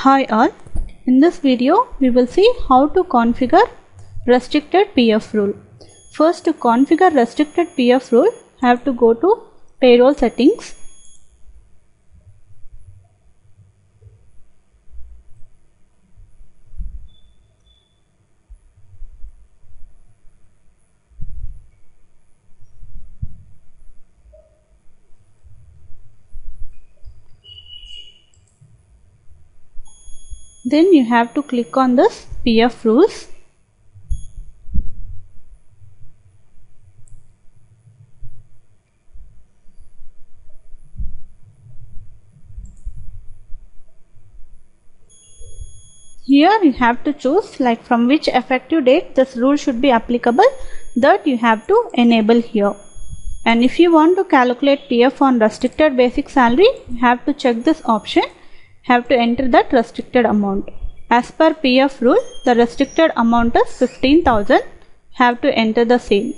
Hi all, in this video we will see how to configure restricted PF rule. First, to configure restricted PF rule, have to go to payroll settings. Then you have to click on this PF rules. Here you have to choose like from which effective date this rule should be applicable, that you have to enable here. And if you want to calculate PF on restricted basic salary, you have to check this option. Have to enter that restricted amount. As per PF rule, the restricted amount is 15,000. Have to enter the same.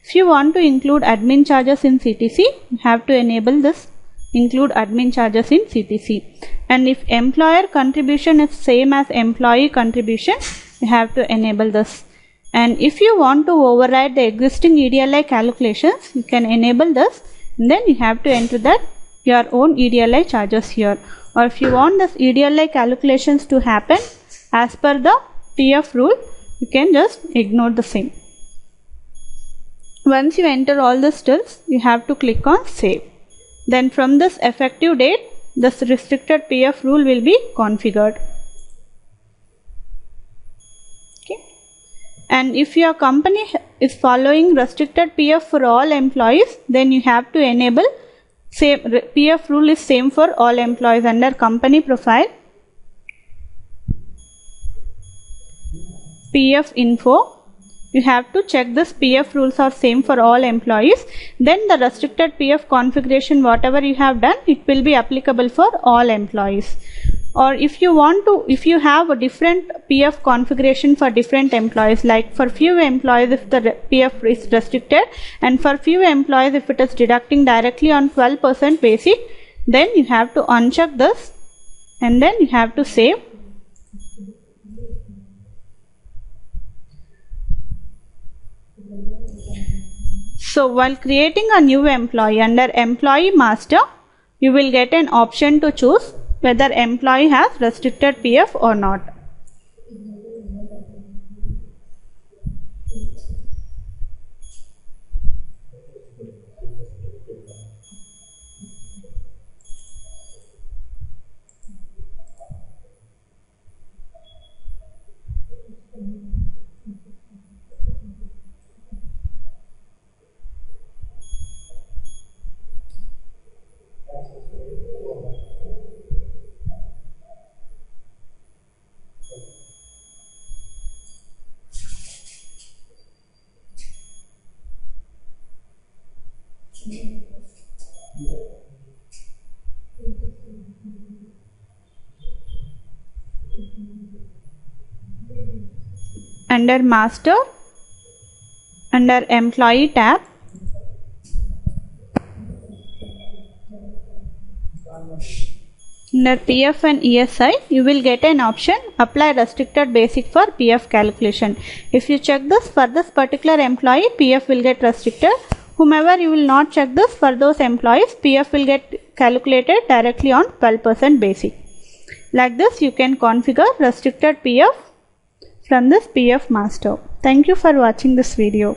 If you want to include admin charges in CTC, you have to enable this include admin charges in CTC. And if employer contribution is same as employee contribution, you have to enable this. And if you want to override the existing EDLI calculations, you can enable this. And then you have to enter that your own EDLI charges here. Or if you want this EDLI calculations to happen as per the PF rule, you can just ignore the same. Once you enter all the steps, you have to click on save. Then from this effective date, this restricted PF rule will be configured. Okay. And if your company is following restricted PF for all employees, then you have to enable same PF rule is same for all employees. Under company profile, PF info, you have to check this PF rules are same for all employees. Then the restricted PF configuration, whatever you have done, it will be applicable for all employees. Or if you want to, if you have a different PF configuration for different employees, like for few employees if the PF is restricted, and for few employees if it is deducting directly on 12% basic, then you have to uncheck this and then you have to save. So while creating a new employee, under employee master, you will get an option to choose whether employee has restricted PF or not. Under master, under employee tab, under PF and ESI, you will get an option apply restricted basic for PF calculation. If you check this, for this particular employee, PF will get restricted. Whomever you will not check this, for those employees, PF will get calculated directly on 12% basic. Like this, you can configure restricted PF from this PF master. Thank you for watching this video.